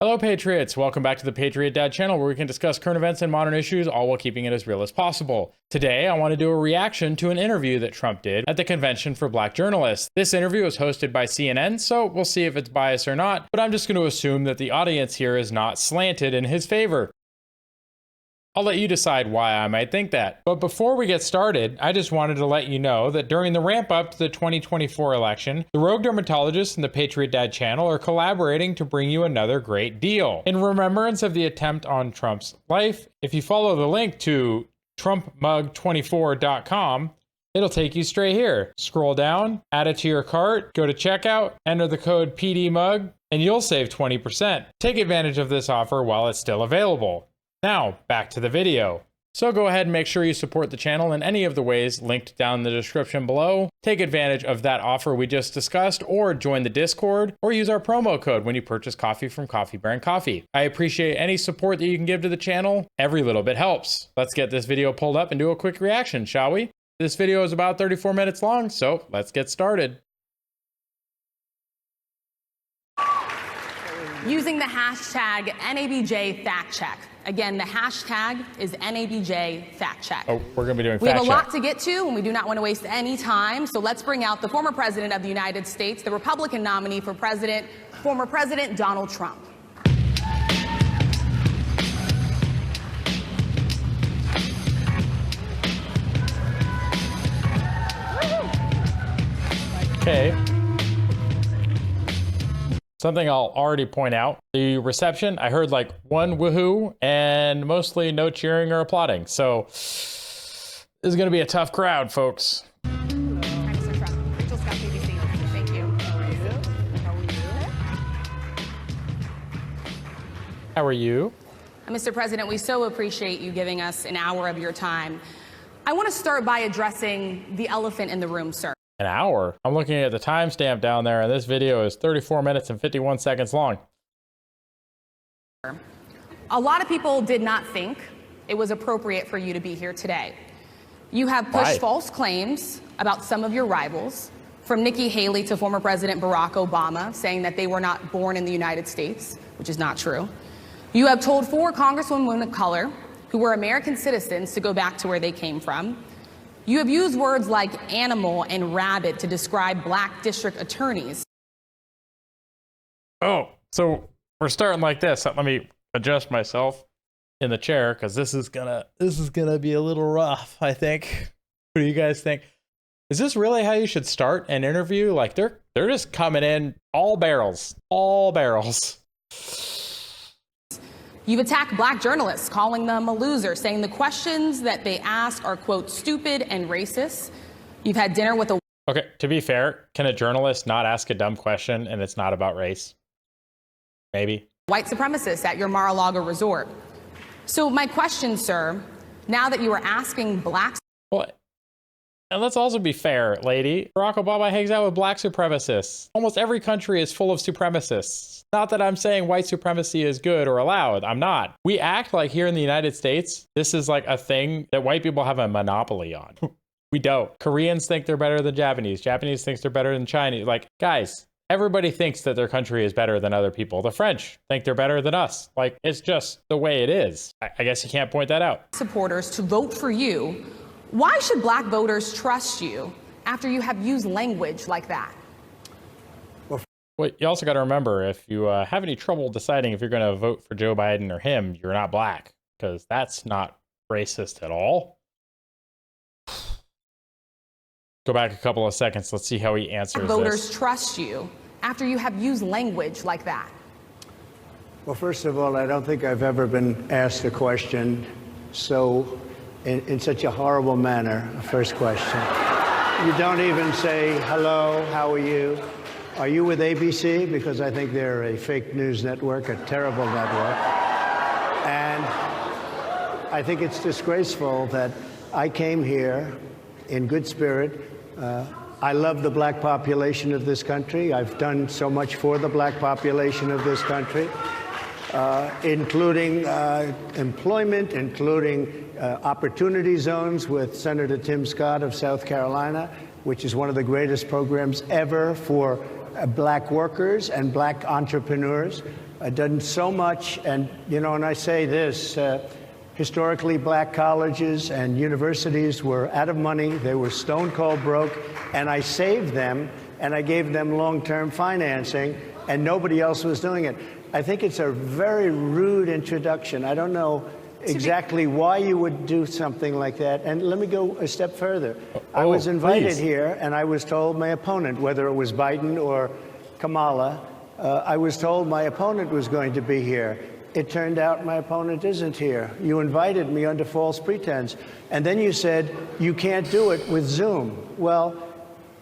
Hello Patriots, welcome back to the Patriot Dad channel where we can discuss current events and modern issues, all while keeping it as real as possible. Today, I want to do a reaction to an interview that Trump did at the Convention for Black Journalists. This interview was hosted by CNN, so we'll see if it's biased or not, but I'm just going to assume that the audience here is not slanted in his favor. I'll let you decide why I might think that. But before we get started, I just wanted to let you know that during the ramp up to the 2024 election, the Rogue Dermatologists and the Patriot Dad channel are collaborating to bring you another great deal. In remembrance of the attempt on Trump's life, if you follow the link to trumpmug24.com, it'll take you straight here. Scroll down, add it to your cart, go to checkout, enter the code PDMUG, and you'll save 20%. Take advantage of this offer while it's still available. Now, back to the video. So go ahead and make sure you support the channel in any of the ways linked down in the description below. Take advantage of that offer we just discussed, or join the Discord, or use our promo code when you purchase coffee from Coffee Brand Coffee. I appreciate any support that you can give to the channel. Every little bit helps. Let's get this video pulled up and do a quick reaction, shall we? This video is about 34 minutes long, so let's get started. Using the hashtag NABJ fact check. Again, the hashtag is NABJ fact check. Oh, we're going to be doing fact check. We have a lot to get to, and we do not want to waste any time. So let's bring out the former president of the United States, the Republican nominee for president, former President Donald Trump. Okay. Something I'll already point out, the reception, I heard like one woohoo and mostly no cheering or applauding. So this is going to be a tough crowd, folks. Hi, Mr. Trump. Rachel Scott, BBC. Thank you. How are you? How are you? Mr. President, we so appreciate you giving us an hour of your time. I want to start by addressing the elephant in the room, sir. An hour? I'm looking at the timestamp down there, and this video is 34 minutes and 51 seconds long. A lot of people did not think it was appropriate for you to be here today. You have pushed false claims about some of your rivals, from Nikki Haley to former President Barack Obama, saying that they were not born in the United States, which is not true. You have told 4 congresswomen of color who were American citizens to go back to where they came from. You have used words like animal and rabid to describe black district attorneys. Oh, so we're starting like this. Let me adjust myself in the chair because this is gonna be a little rough, I think. What do you guys think? Is this really how you should start an interview? Like they're just coming in all barrels, all barrels. You've attacked black journalists, calling them a loser, saying the questions that they ask are, quote, stupid and racist. You've had dinner with a... Okay, to be fair, can a journalist not ask a dumb question and it's not about race? Maybe. ...white supremacist at your Mar-a-Lago resort. So my question, sir, now that you are asking blacks... Well, and let's also be fair, lady. Barack Obama hangs out with black supremacists. Almost every country is full of supremacists. Not that I'm saying white supremacy is good or allowed. I'm not. We act like here in the United States, this is like a thing that white people have a monopoly on. We don't. Koreans think they're better than Japanese. Japanese thinks they're better than Chinese. Like, guys, everybody thinks that their country is better than other people. The French think they're better than us. Like, it's just the way it is. I guess you can't point that out. ...supporters to vote for you. Why should black voters trust you after you have used language like that? Well, you also got to remember, if you have any trouble deciding if you're going to vote for Joe Biden or him, you're not black, because that's not racist at all. Go back a couple of seconds. Let's see how he answers voters this. Trust you after you have used language like that. Well, first of all, I don't think I've ever been asked a question so in such a horrible manner. First question. You don't even say, hello, how are you? Are you with ABC? Because I think they're a fake news network, a terrible network. And I think it's disgraceful that I came here in good spirit. I love the black population of this country. I've done so much for the black population of this country, including employment, including opportunity zones with Senator Tim Scott of South Carolina, which is one of the greatest programs ever for black workers and black entrepreneurs. I've done so much, and and I say this, historically black colleges and universities were out of money, they were stone cold broke, and I saved them, and I gave them long-term financing, and nobody else was doing it. I think it's a very rude introduction. I don't know exactly why you would do something like that. And let me go a step further. I was invited here, and I was told my opponent, whether it was Biden or Kamala, I was told my opponent was going to be here. It turned out my opponent isn't here. You invited me under false pretense. And then you said, you can't do it with Zoom. Well,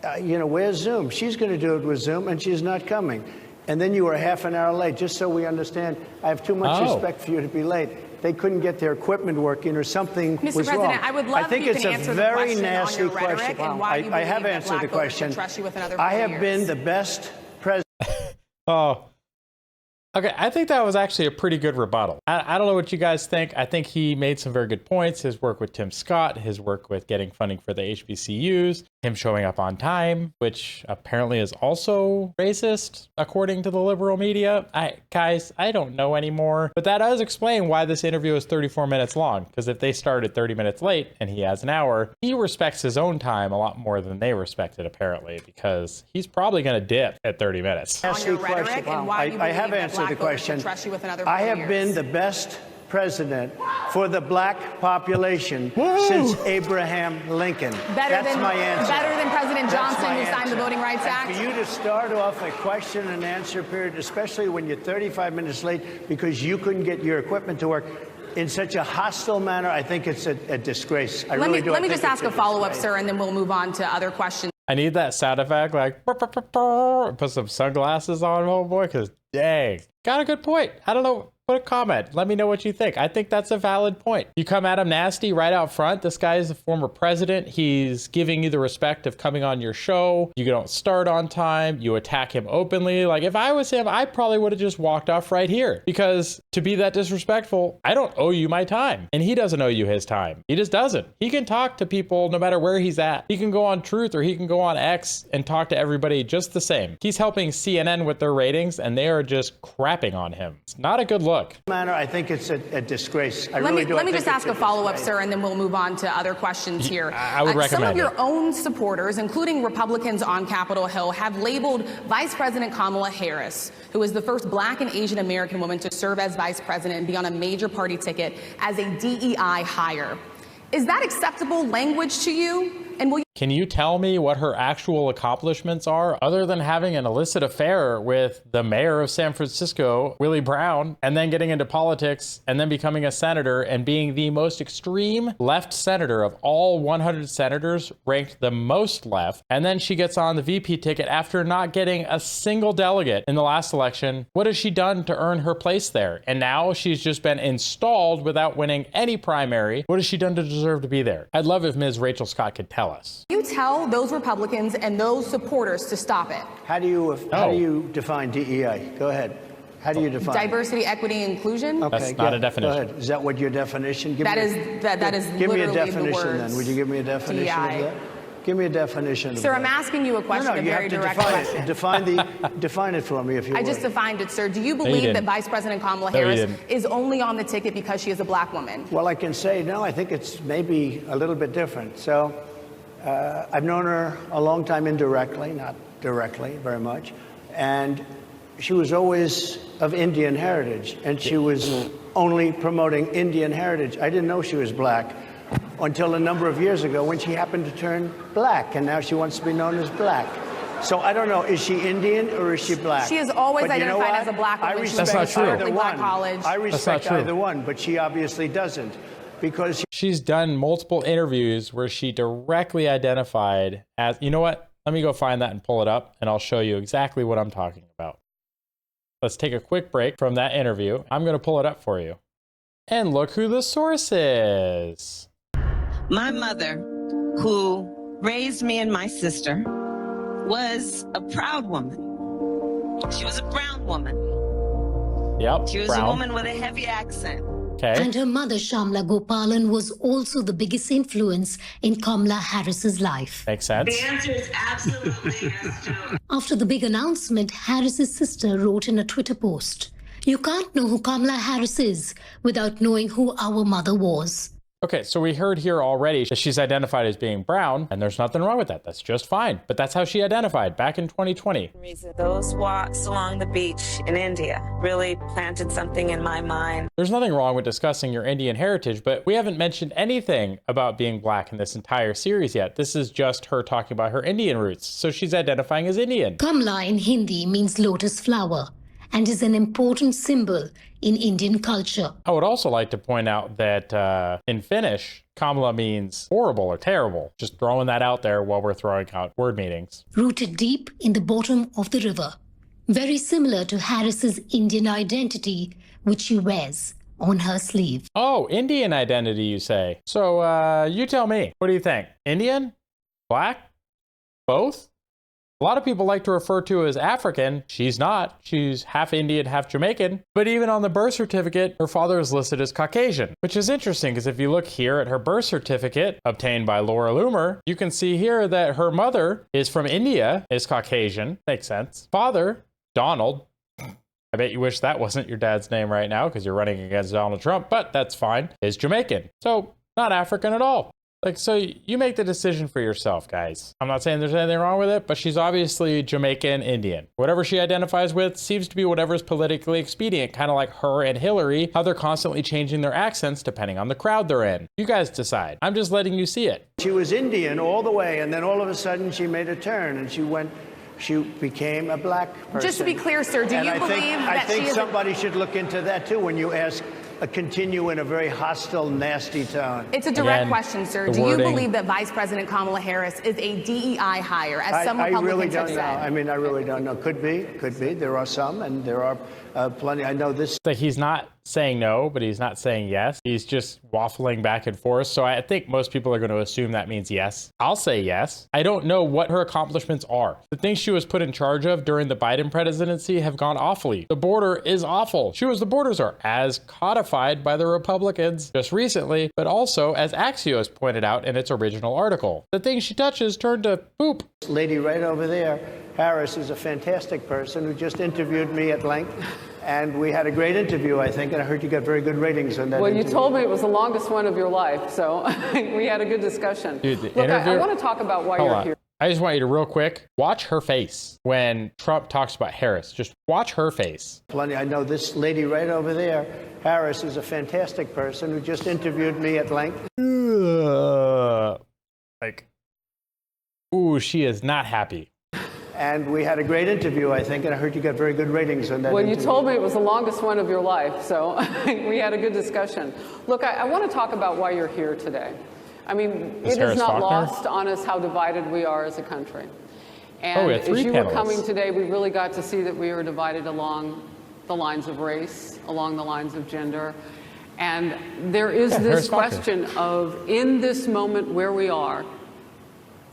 where's Zoom? She's going to do it with Zoom, and she's not coming. And then you were half an hour late, just so we understand. I have too much respect for you to be late. They couldn't get their equipment working, or something was wrong. Mr. President, I would love if you can answer the question on your rhetoric and why you believe that black voters should trust you with another 4 years. I have been the best president. Oh. Okay, I think that was actually a pretty good rebuttal. I don't know what you guys think. I think he made some very good points. His work with Tim Scott, his work with getting funding for the HBCUs, him showing up on time, which apparently is also racist, according to the liberal media. Guys, I don't know anymore. But that does explain why this interview is 34 minutes long, because if they started 30 minutes late and he has an hour, he respects his own time a lot more than they respect it, apparently, because he's probably going to dip at 30 minutes. On your rhetoric and why you believe have answered the question. Trust you with another 4 years. I have been the best president for the black population since Abraham Lincoln. That's my answer. Better than President Johnson, who signed the Voting Rights Act? And for you to start off a question and answer period, especially when you're 35 minutes late because you couldn't get your equipment to work, in such a hostile manner, I think it's a disgrace. I really do. Let me just ask a follow-up, sir, and then we'll move on to other questions. I need that sound effect, like, put some sunglasses on, oh boy, because dang. Got a good point. I don't know. Put a comment. Let me know what you think. I think that's a valid point. You come at him nasty right out front. This guy is a former president. He's giving you the respect of coming on your show. You don't start on time. You attack him openly. Like, if I was him, I probably would have just walked off right here, because to be that disrespectful, I don't owe you my time, and he doesn't owe you his time. He just doesn't. He can talk to people no matter where he's at. He can go on Truth or he can go on X and talk to everybody just the same. He's helping CNN with their ratings, and they are just crapping on him. It's not a good look. I think it's a disgrace. Let me just ask a follow-up, sir, and then we'll move on to other questions here. I would recommend some of your own supporters, including Republicans on Capitol Hill, have labeled Vice President Kamala Harris, who is the first black and Asian American woman to serve as vice president and be on a major party ticket, as a DEI hire. Is that acceptable language to you? And can you tell me what her actual accomplishments are, other than having an illicit affair with the mayor of San Francisco, Willie Brown, and then getting into politics and then becoming a senator and being the most extreme left senator of all 100 senators, ranked the most left. And then she gets on the VP ticket after not getting a single delegate in the last election. What has she done to earn her place there? And now she's just been installed without winning any primary. What has she done to deserve to be there? I'd love if Ms. Rachel Scott could tell us. You tell those Republicans and those supporters to stop it. How do you define DEI? Go ahead. How do you define diversity, equity, inclusion? Okay, that's not a definition. Go ahead. Is that what your definition? That is give me a literally definition the words then. Would you give me a definition DEI. of that? Give me a definition. Sir, I'm asking you a question, a very direct question. Define it for me, if you would. I just defined it, sir. Do you believe that Vice President Kamala Harris is only on the ticket because she is a black woman? Well, I can say no. I think it's maybe a little bit different. So I've known her a long time indirectly, not directly very much, and she was always of Indian heritage, and she was only promoting Indian heritage. I didn't know she was black until a number of years ago when she happened to turn black, and now she wants to be known as black. So I don't know, is she Indian or is she black? She has always identified as a black woman. I respect either one. College. I respect either one, but she obviously doesn't, because she's done multiple interviews where she directly identified as, you know what? Let me go find that and pull it up, and I'll show you exactly what I'm talking about. Let's take a quick break from that interview. I'm going to pull it up for you. And look who the source is. My mother, who raised me and my sister, was a proud woman. She was a brown woman. Yep, she was brown. A woman with a heavy accent. Okay. And her mother, Shamla Gopalan, was also the biggest influence in Kamala Harris's life. Makes sense. The answer is absolutely yes, Joe. After the big announcement, Harris's sister wrote in a Twitter post, You can't know who Kamala Harris is without knowing who our mother was. Okay, so we heard here already that she's identified as being brown, and there's nothing wrong with that. That's just fine. But that's how she identified back in 2020. Those walks along the beach in India really planted something in my mind. There's nothing wrong with discussing your Indian heritage, but we haven't mentioned anything about being black in this entire series yet. This is just her talking about her Indian roots, so she's identifying as Indian. Kamala in Hindi means lotus flower and is an important symbol in Indian culture. I would also like to point out that in Finnish, Kamala means horrible or terrible. Just throwing that out there while we're throwing out word meanings. Rooted deep in the bottom of the river. Very similar to Harris's Indian identity, which she wears on her sleeve. Oh, Indian identity, you say. So you tell me, what do you think? Indian? Black? Both? A lot of people like to refer to her as African. She's not. She's half Indian, half Jamaican. But even on the birth certificate, her father is listed as Caucasian, which is interesting because if you look here at her birth certificate obtained by Laura Loomer, you can see here that her mother is from India, is Caucasian. Makes sense. Father, Donald. I bet you wish that wasn't your dad's name right now because you're running against Donald Trump, but that's fine. Is Jamaican. So not African at all. Like, so you make the decision for yourself, guys. I'm not saying there's anything wrong with it, but she's obviously Jamaican Indian. Whatever she identifies with seems to be whatever's politically expedient, kind of like her and Hillary, how they're constantly changing their accents depending on the crowd they're in. You guys decide. I'm just letting you see it. She was Indian all the way, and then all of a sudden she made a turn, and she became a black person. Just to be clear, sir, do you believe that I think she is somebody should look into that, too, when you ask continue in a very hostile, nasty tone. It's a direct question, sir. Do you believe that Vice President Kamala Harris is a DEI hire, as some Republicans really don't have know. said? I mean, I really don't know. Could be. There are some, and there are plenty. I know this. Like, he's not saying no, but he's not saying yes. He's just waffling back and forth. So I think most people are going to assume that means yes. I'll say yes. I don't know what her accomplishments are. The things she was put in charge of during the Biden presidency have gone awfully. The border is awful. She was the borders are as codified by the Republicans just recently, but also as Axios pointed out in its original article. The things she touches turn to poop. Lady right over there, Harris, is a fantastic person who just interviewed me at length. And we had a great interview, I think, and I heard you got very good ratings on that. Well, interview. you told me it was the longest one of your life, so we had a good discussion. Dude, Look, I want to talk about why you're here. I just want you to real quick watch her face when Trump talks about Harris. Just watch her face. Plenty. I know this lady right over there, Harris, is a fantastic person who just interviewed me at length. Like, ooh, she is not happy. And we had a great interview, I think, and I heard you got very good ratings on that. Well, interview. you told me it was the longest one of your life, so we had a good discussion. Look, I want to talk about why you're here today. I mean, it is not lost on us how divided we are as a country. And we had three as you panelists. were coming today, we really got to see that we are divided along the lines of race, along the lines of gender. And there is this question of, in this moment where we are,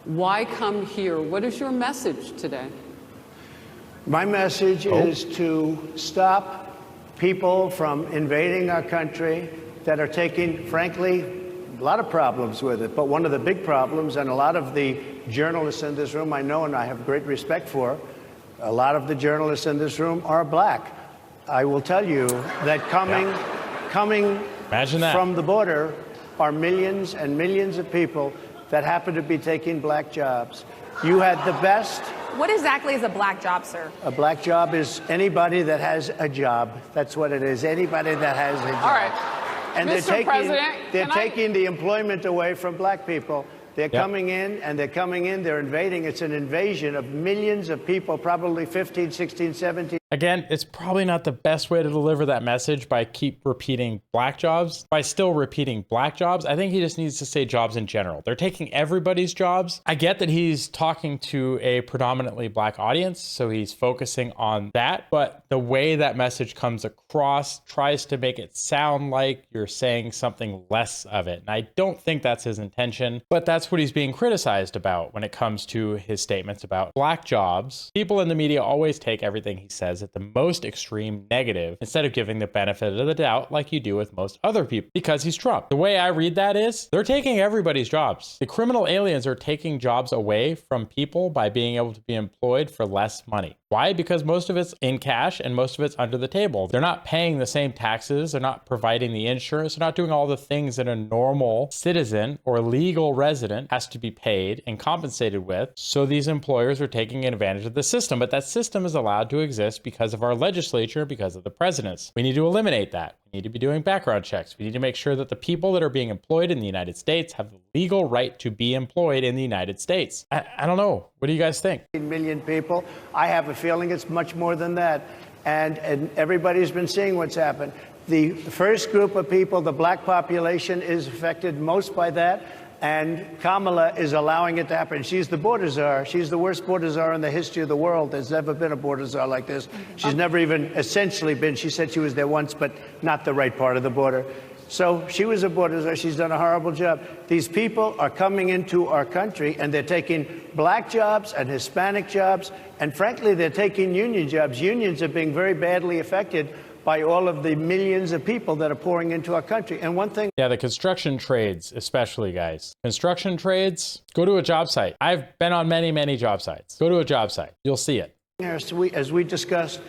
why come here? What is your message today? My message is to stop people from invading our country that are taking, frankly, a lot of problems with it. But one of the big problems, and a lot of the journalists in this room I know and I have great respect for, a lot of the journalists in this room are black. I will tell you that coming from the border are millions and millions of people that happen to be taking black jobs. You had the best. What exactly is a black job, sir? A black job is anybody that has a job. That's what it is. Anybody that has a job. All right. And Mr. they're taking the employment away from black people. They're coming in, and they're invading. It's an invasion of millions of people, probably 15, 16, 17. Again, it's probably not the best way to deliver that message by keep repeating black jobs. By still repeating black jobs, I think he just needs to say jobs in general. They're taking everybody's jobs. I get that he's talking to a predominantly black audience, so he's focusing on that. But the way that message comes across tries to make it sound like you're saying something less of it. And I don't think that's his intention, but that's what he's being criticized about when it comes to his statements about black jobs. People in the media always take everything he says at the most extreme negative instead of giving the benefit of the doubt like you do with most other people because he's Trump. The way I read that is they're taking everybody's jobs. The criminal aliens are taking jobs away from people by being able to be employed for less money. Why? Because most of it's in cash and most of it's under the table. They're not paying the same taxes. They're not providing the insurance. They're not doing all the things that a normal citizen or legal resident has to be paid and compensated with. So these employers are taking advantage of the system. But that system is allowed to exist because of our legislature, because of the presidents. We need to eliminate that. We need to be doing background checks. We need to make sure that the people that are being employed in the United States have the legal right to be employed in the United States. I don't know. What do you guys think? 18 million people. I have a feeling it's much more than that. And everybody's been seeing what's happened. The first group of people, the black population, is affected most by that. And Kamala is allowing it to happen. She's the border czar. She's the worst border czar in the history of the world. There's never been a border czar like this. She's never even essentially been. She said she was there once, but not the right part of the border. So she was a border czar. She's done a horrible job. These people are coming into our country, and they're taking black jobs and Hispanic jobs. And frankly, they're taking union jobs. Unions are being very badly affected by all of the millions of people that are pouring into our country. And one thing... Yeah, the construction trades, especially, guys. Construction trades, go to a job site. I've been on many, many job sites. Go to a job site. You'll see it. As we discussed,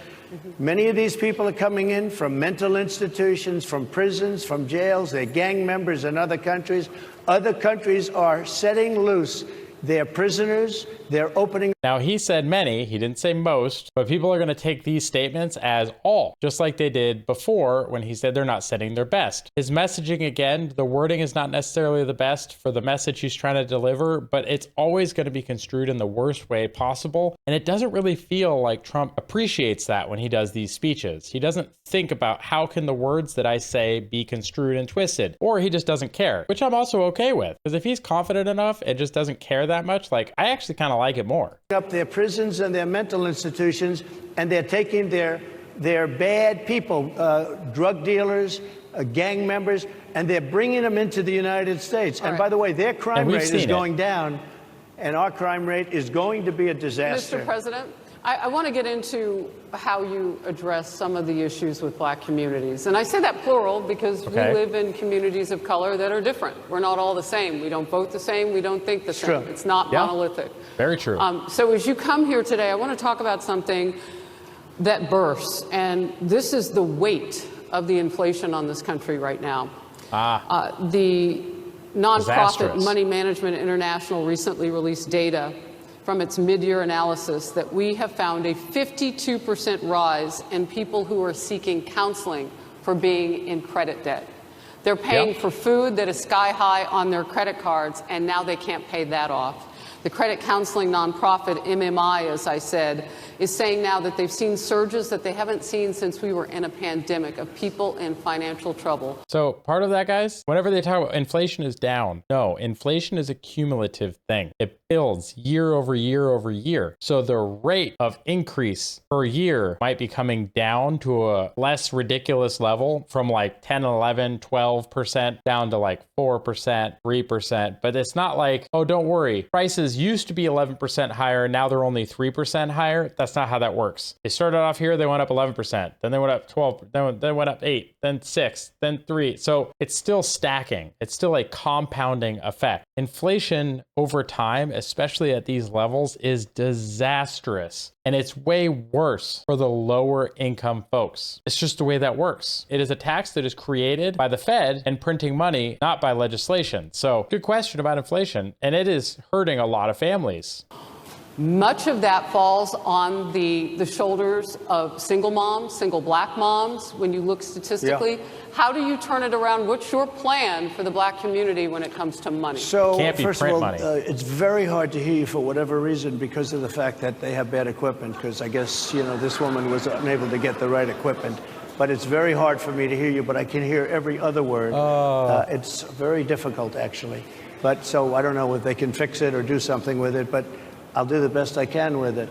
many of these people are coming in from mental institutions, from prisons, from jails. They're gang members in other countries. Other countries are setting loose their prisoners. They're opening... Now, he said many, he didn't say most, but people are going to take these statements as all, just like they did before when he said they're not setting their best. His messaging, again, the wording is not necessarily the best for the message he's trying to deliver, but it's always going to be construed in the worst way possible. And it doesn't really feel like Trump appreciates that when he does these speeches. He doesn't think about how can the words that I say be construed and twisted, or he just doesn't care, which I'm also okay with. Because if he's confident enough and just doesn't care that much, like, I actually kind of like it more. Up their prisons and their mental institutions, and they're taking their bad people, drug dealers, gang members, and they're bringing them into the United States. And by the way, their crime rate is going down, and our crime rate is going to be a disaster. Mr. President, I want to get into how you address some of the issues with black communities. And I say that plural because we live in communities of color that are different. We're not all the same. We don't vote the same. We don't think the same. It's not monolithic. Very true. So as you come here today, I want to talk about something that bursts. And this is the weight of the inflation on this country right now. The nonprofit Money Management International recently released data from its mid-year analysis that we have found a 52% rise in people who are seeking counseling for being in credit debt. They're paying for food that is sky high on their credit cards, and now they can't pay that off. The credit counseling nonprofit MMI, as I said, is saying now that they've seen surges that they haven't seen since we were in a pandemic of people in financial trouble. So part of that, guys, whenever they talk about inflation is down, no, inflation is a cumulative thing. It builds year over year over year. So the rate of increase per year might be coming down to a less ridiculous level from like 10, 11, 12% down to like 4%, 3%. But it's not like, oh, don't worry, prices used to be 11% higher, now they're only 3% higher. That's not how that works. They started off here, they went up 11%, then they went up 12, then went up 8, then 6, then 3. So it's still stacking. It's still a compounding effect. Inflation over time, especially at these levels, is disastrous. And it's way worse for the lower income folks. It's just the way that works. It is a tax that is created by the Fed and printing money, not by legislation. So good question about inflation. And it is hurting a lot of families. Much of that falls on the shoulders of single moms, single black moms, when you look statistically. How do you turn it around? What's your plan for the black community when it comes to money? So, first of all, it's very hard to hear you for whatever reason because of the fact that they have bad equipment, because I guess, you know, this woman was unable to get the right equipment. But it's very hard for me to hear you, but I can hear every other word. It's very difficult, actually. But so I don't know if they can fix it or do something with it, but I'll do the best I can with it.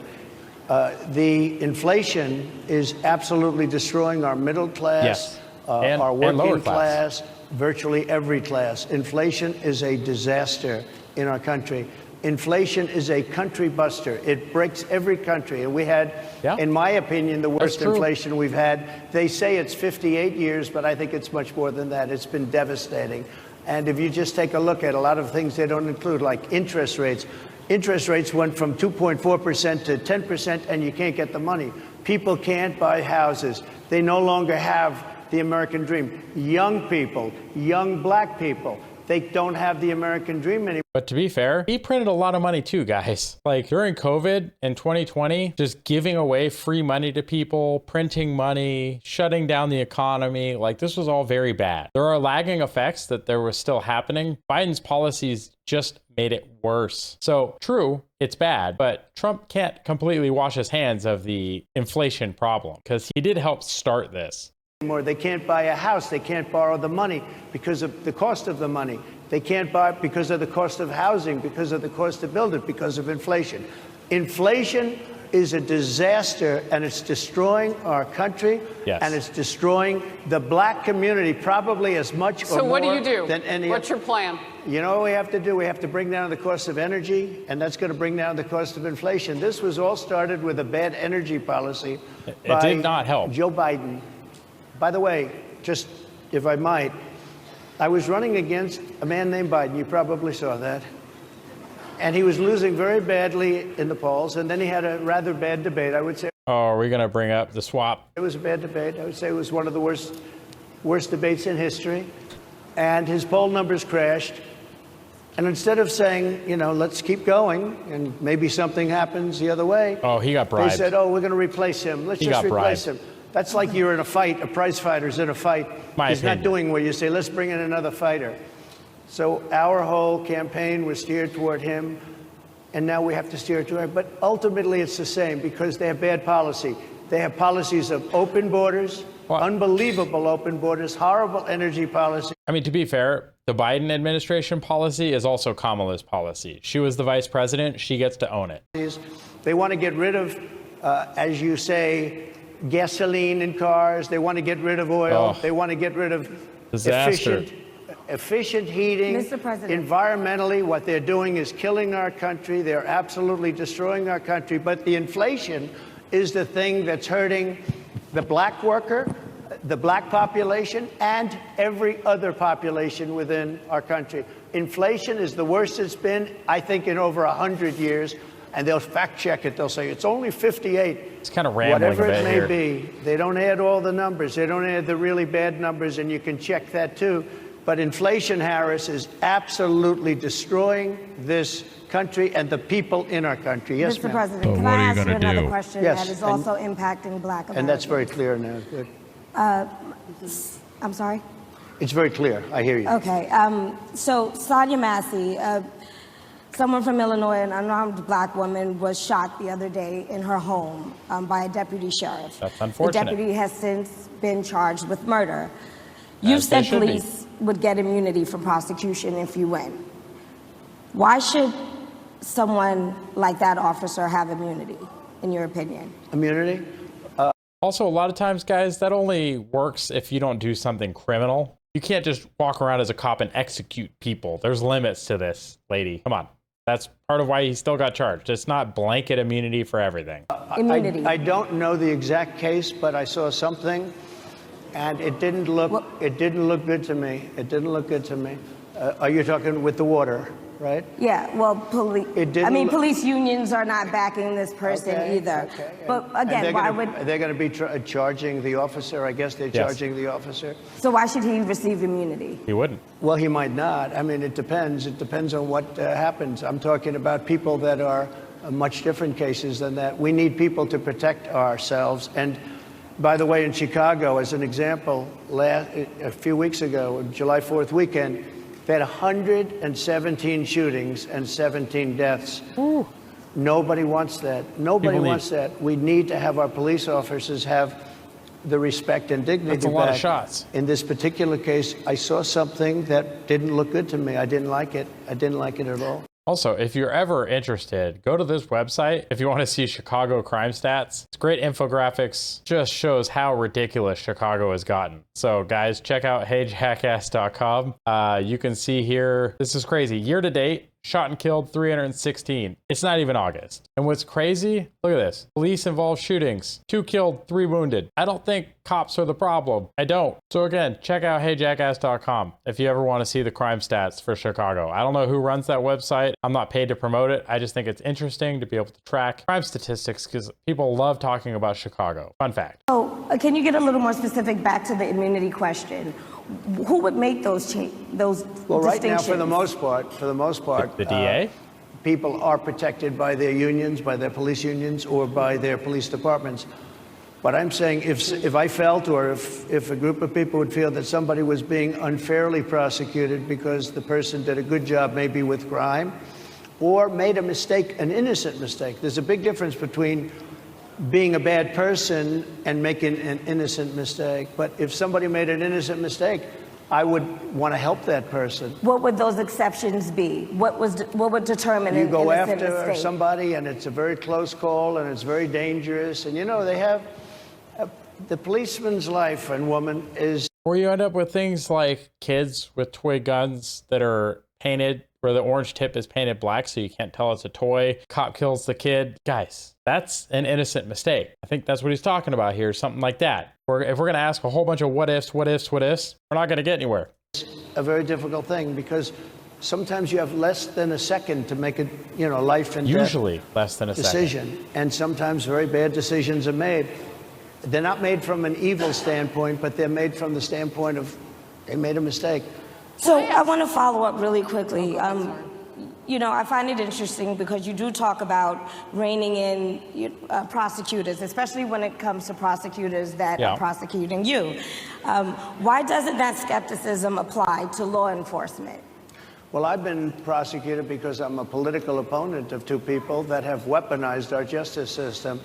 The inflation is absolutely destroying our middle class, our working class, virtually every class. Inflation is a disaster in our country. Inflation is a country buster. It breaks every country. And we had, in my opinion, the worst inflation we've had. They say it's 58 years, but I think it's much more than that. It's been devastating. And if you just take a look at a lot of things they don't include, like interest rates, Interest rates went from 2.4% to 10%, and you can't get the money. People can't buy houses. They no longer have the American dream. Young people, young black people, they don't have the American dream anymore. But to be fair, he printed a lot of money too, guys. Like during COVID in 2020, just giving away free money to people, printing money, shutting down the economy. Like this was all very bad. There are lagging effects that there was still happening. Biden's policies just made it worse. So true, it's bad, but Trump can't completely wash his hands of the inflation problem because he did help start this. They can't buy a house. They can't borrow the money because of the cost of the money. They can't buy because of the cost of housing, because of the cost to build it, because of inflation. Inflation is a disaster, and it's destroying our country, and it's destroying the black community probably as much or more. So what do you do? Than any. What's your plan? You know what we have to do? We have to bring down the cost of energy, and that's going to bring down the cost of inflation. This was all started with a bad energy policy. It did not help. Joe Biden. By the way, just if I might, I was running against a man named Biden. You probably saw that. And he was losing very badly in the polls. And then he had a rather bad debate, I would say. Oh, are we going to bring up the swap? It was a bad debate. I would say it was one of the worst debates in history. And his poll numbers crashed. And instead of saying, you know, let's keep going and maybe something happens the other way. Oh, he got bribed. They said, oh, we're going to replace him. Let's just replace him. That's like you're in a fight, a prize fighter's in a fight. He's not doing what you say, let's bring in another fighter. So our whole campaign was steered toward him, and now we have to steer toward him. But ultimately it's the same because they have bad policy. They have policies of open borders, unbelievable open borders, horrible energy policy. I mean, to be fair, the Biden administration policy is also Kamala's policy. She was the vice president. She gets to own it. They want to get rid of, as you say, gasoline in cars. They want to get rid of oil. They want to get rid of efficient heating. Mr. President. Environmentally, what they're doing is killing our country. They're absolutely destroying our country. But the inflation is the thing that's hurting the black worker, the black population, and every other population within our country. Inflation is the worst it's been, I think, in over 100 years. And they'll fact check it. They'll say it's only 58. It's kind of rambling Whatever a bit it may be. They don't add all the numbers. They don't add the really bad numbers, and you can check that too. But inflation, Harris, is absolutely destroying this country and the people in our country. Yes, Mr. President, can I ask you another question that is also impacting black Americans? And that's very clear now. Good. I'm sorry? It's very clear. I hear you. Okay. So Sonia Massey, someone from Illinois, an unarmed black woman, was shot the other day in her home by a deputy sheriff. That's unfortunate. The deputy has since been charged with murder. You've said police would get immunity from prosecution if you win. Why should someone like that officer have immunity, in your opinion? Immunity? Also, a lot of times, guys, that only works if you don't do something criminal. You can't just walk around as a cop and execute people. There's limits to this, lady. Come on. That's part of why he still got charged. It's not blanket immunity for everything. Immunity. I don't know the exact case, but I saw something, and it didn't look good to me. It didn't look good to me. Are you talking with the water, right? Yeah, well, police unions are not backing this person either. Okay. But again, why would... They're going to be charging the officer. I guess they're charging the officer. So why should he receive immunity? He wouldn't. Well, he might not. I mean, it depends. It depends on what happens. I'm talking about people that are much different cases than that. We need people to protect ourselves. And by the way, in Chicago, as an example, a few weeks ago, July 4th weekend, they had 117 shootings and 17 deaths. Ooh. Nobody wants that. Nobody wants that. We need to have our police officers have the respect and dignity That's a lot of shots. In this particular case, I saw something that didn't look good to me. I didn't like it. I didn't like it at all. Also, if you're ever interested, go to this website if you want to see Chicago crime stats. It's great infographics, just shows how ridiculous Chicago has gotten. So guys, check out heyjackass.com. You can see here, this is crazy. Year to date, shot and killed 316. It's not even August. And what's crazy, look at this. Police involved shootings, 2 killed, 3 wounded. I don't think cops are the problem. I don't. So again, check out heyjackass.com if you ever want to see the crime stats for Chicago. I don't know who runs that website. I'm not paid to promote it. I just think it's interesting to be able to track crime statistics because people love talking about Chicago. Fun fact. Oh, can you get a little more specific back to the immunity question? Who would make those well, right now, for the most part, the DA? People are protected by their unions, by their police unions, or by their police departments. But I'm saying if I felt, or if a group of people would feel that somebody was being unfairly prosecuted because the person did a good job maybe with crime, or made a mistake, an innocent mistake. There's a big difference between being a bad person and making an innocent mistake. But if somebody made an innocent mistake, I would want to help that person. What would those exceptions be? What would determine an innocent mistake? You go after somebody and it's a very close call and it's very dangerous. And you know, they have, the policeman's life and woman is... Or you end up with things like kids with toy guns that are painted, where the orange tip is painted black so you can't tell it's a toy. Cop kills the kid. Guys, that's an innocent mistake. I think that's what he's talking about here, something like that. If we're going to ask a whole bunch of what ifs, we're not going to get anywhere. It's a very difficult thing because sometimes you have less than a second to make a life and usually death less than a decision. second. And sometimes very bad decisions are made. They're not made from an evil standpoint, but they're made from the standpoint of they made a mistake. So I want to follow up really quickly. I find it interesting because you do talk about reining in prosecutors, especially when it comes to prosecutors that are prosecuting you. Why doesn't that skepticism apply to law enforcement? Well, I've been prosecuted because I'm a political opponent of 2 people that have weaponized our justice system.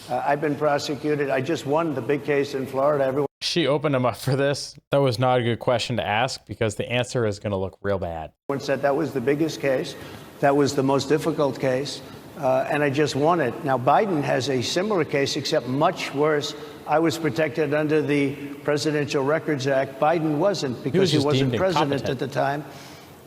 I've been prosecuted. I just won the big case in Florida. She opened him up for this. That was not a good question to ask because the answer is going to look real bad. Everyone said that was the biggest case. That was the most difficult case. And I just won it. Now, Biden has a similar case, except much worse. I was protected under the Presidential Records Act. Biden wasn't because he wasn't president at the time.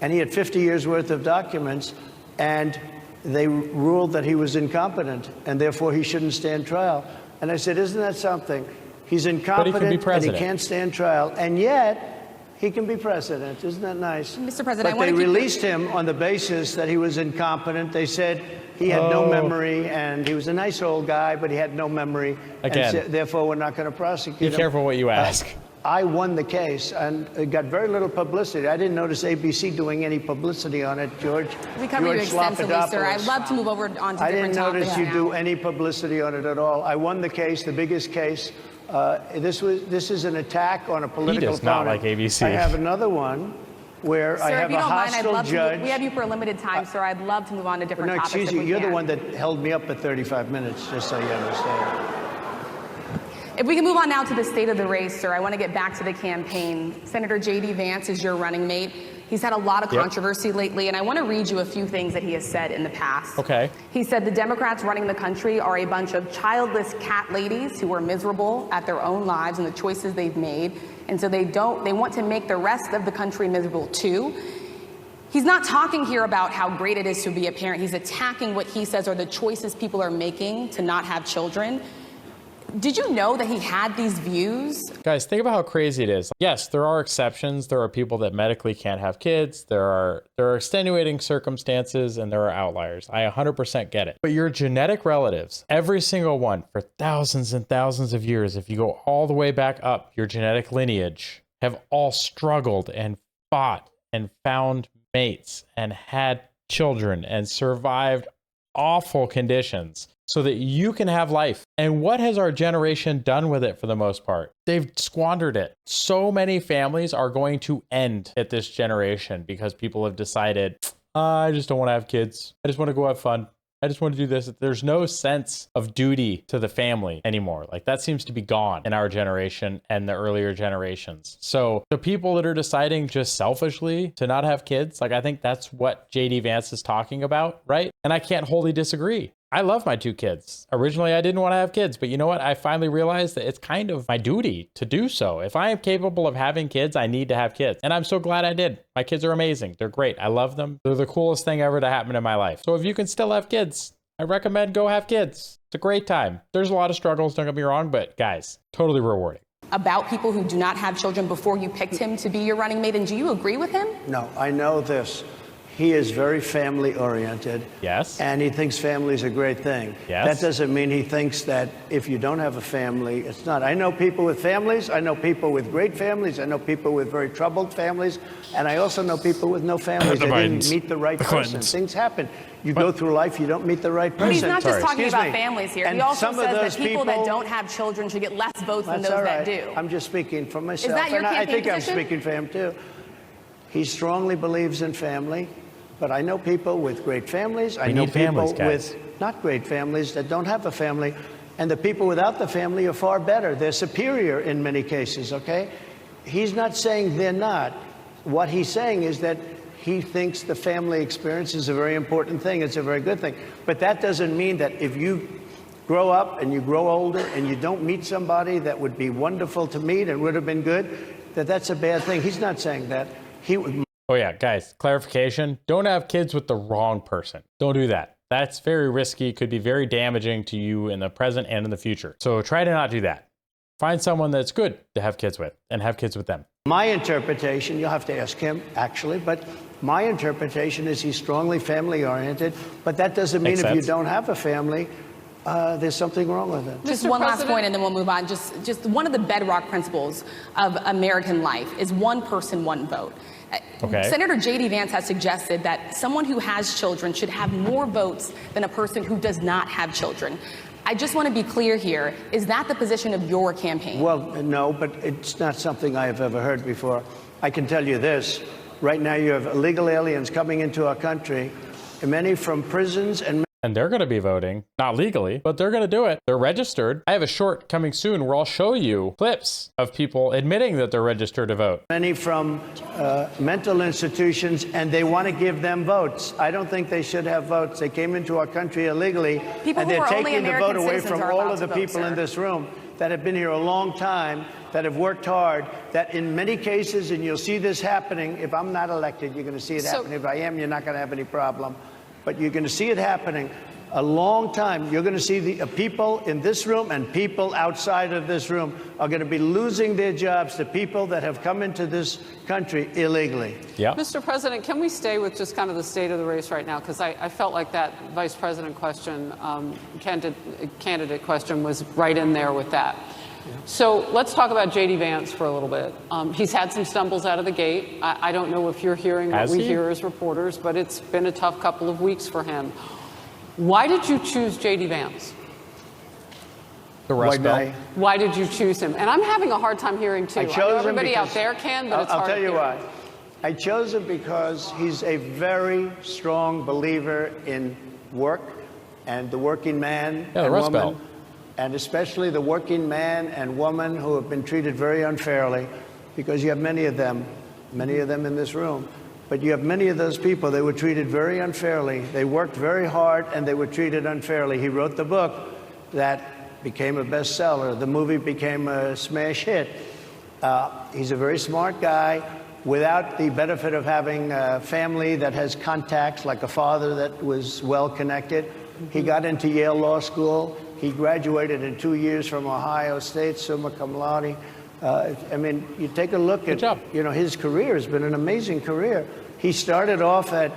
And he had 50 years worth of documents. And they ruled that he was incompetent and therefore he shouldn't stand trial. And I said, isn't that something? He's incompetent and he can't stand trial, and yet he can be president. Isn't that nice? Mr. President, but they released him on the basis that he was incompetent. They said he had no memory, and he was a nice old guy, but he had no memory. Again, and therefore we're not going to prosecute him. Be careful what you ask. I won the case, and it got very little publicity. I didn't notice ABC doing any publicity on it, George. We cover you extensively, sir. I'd love to move over on to different topics. I didn't notice you do any publicity on it at all. I won the case, the biggest case. This is an attack on a political opponent. He does not like ABC. I have another one where I have a hostile judge. We have you for a limited time, sir. I'd love to move on to different topics. Excuse you. You're the one that held me up at 35 minutes, just so you understand. If we can move on now to the state of the race, sir, I want to get back to the campaign. Senator J.D. Vance is your running mate. He's had a lot of controversy lately, and I want to read you a few things that he has said in the past. Okay. He said the Democrats running the country are a bunch of childless cat ladies who are miserable at their own lives and the choices they've made, and so they want to make the rest of the country miserable too. He's not talking here about how great it is to be a parent. He's attacking what he says are the choices people are making to not have children. Did you know that he had these views? Guys, think about how crazy it is. Yes, there are exceptions. There are people that medically can't have kids. There are extenuating circumstances and there are outliers. I 100% get it. But your genetic relatives, every single one for thousands and thousands of years, if you go all the way back up your genetic lineage, have all struggled and fought and found mates and had children and survived awful conditions so that you can have life. And what has our generation done with it for the most part? They've squandered it. So many families are going to end at this generation because people have decided, I just don't want to have kids. I just want to go have fun. I just want to do this. There's no sense of duty to the family anymore. Like that seems to be gone in our generation and the earlier generations. So the people that are deciding just selfishly to not have kids, like I think that's what J.D. Vance is talking about, right? And I can't wholly disagree. I love my 2 kids. Originally, I didn't want to have kids, but you know what? I finally realized that it's kind of my duty to do so. If I am capable of having kids, I need to have kids. And I'm so glad I did. My kids are amazing. They're great. I love them. They're the coolest thing ever to happen in my life. So if you can still have kids, I recommend go have kids. It's a great time. There's a lot of struggles, don't get me wrong, but guys, totally rewarding. About people who do not have children before you picked him to be your running mate, and do you agree with him? No, I know this. He is very family-oriented. Yes. And he thinks family is a great thing. Yes. That doesn't mean he thinks that if you don't have a family, it's not. I know people with families. I know people with great families. I know people with very troubled families. And I also know people with no families. They didn't meet the right person. Things happen. You go through life, you don't meet the right person. But he's not just talking about families here. He also says that people that don't have children should get less votes than those that do. I'm just speaking for myself. Is that your campaign I think position? I'm speaking for him, too. He strongly believes in family. But I know people with great families. I know people with not great families that don't have a family. And the people without the family are far better. They're superior in many cases, okay? He's not saying they're not. What he's saying is that he thinks the family experience is a very important thing. It's a very good thing. But that doesn't mean that if you grow up and you grow older and you don't meet somebody that would be wonderful to meet and would have been good, that that's a bad thing. He's not saying that. He would. Oh yeah, guys, clarification. Don't have kids with the wrong person. Don't do that. That's very risky, could be very damaging to you in the present and in the future. So try to not do that. Find someone that's good to have kids with and have kids with them. My interpretation, you'll have to ask him actually, but my interpretation is he's strongly family oriented, but that doesn't mean if you don't have a family, there's something wrong with it. Just one last point and then we'll move on. Just one of the bedrock principles of American life is one person, one vote. Okay. Senator J.D. Vance has suggested that someone who has children should have more votes than a person who does not have children. I just want to be clear here. Is that the position of your campaign? Well, no, but it's not something I have ever heard before. I can tell you this. Right now you have illegal aliens coming into our country, many from prisons and they're going to be voting, not legally, but they're going to do it. They're registered. I have a short coming soon where I'll show you clips of people admitting that they're registered to vote. Many from mental institutions, and they want to give them votes. I don't think they should have votes. They came into our country illegally, and they're taking the vote away from all of the people in this room that have been here a long time, that have worked hard, that in many cases, and you'll see this happening, if I'm not elected, you're going to see it happening. If I am, you're not going to have any problem. But you're going to see it happening a long time. You're going to see the people in this room and people outside of this room are going to be losing their jobs to people that have come into this country illegally. Yeah. Mr. President, can we stay with just kind of the state of the race right now? Because I felt like that vice president question, candidate question was right in there with that. So let's talk about J.D. Vance for a little bit. He's had some stumbles out of the gate. I don't know if you're hearing what we hear as reporters, but it's been a tough couple of weeks for him. Why did you choose J.D. Vance? The Rust Belt. Why did you choose him? And I'm having a hard time hearing, too. I know everybody out there can, but it's hard to hear. I'll tell you why. I chose him because he's a very strong believer in work and the working man and woman. And especially the working man and woman who have been treated very unfairly, because you have many of them in this room. But you have many of those people, they were treated very unfairly. They worked very hard and they were treated unfairly. He wrote the book that became a bestseller. The movie became a smash hit. He's a very smart guy without the benefit of having a family that has contacts, like a father that was well connected. He got into Yale Law School. He graduated in 2 years from Ohio State, summa cum laude. I mean, you take a look at, his career has been an amazing career. He started off at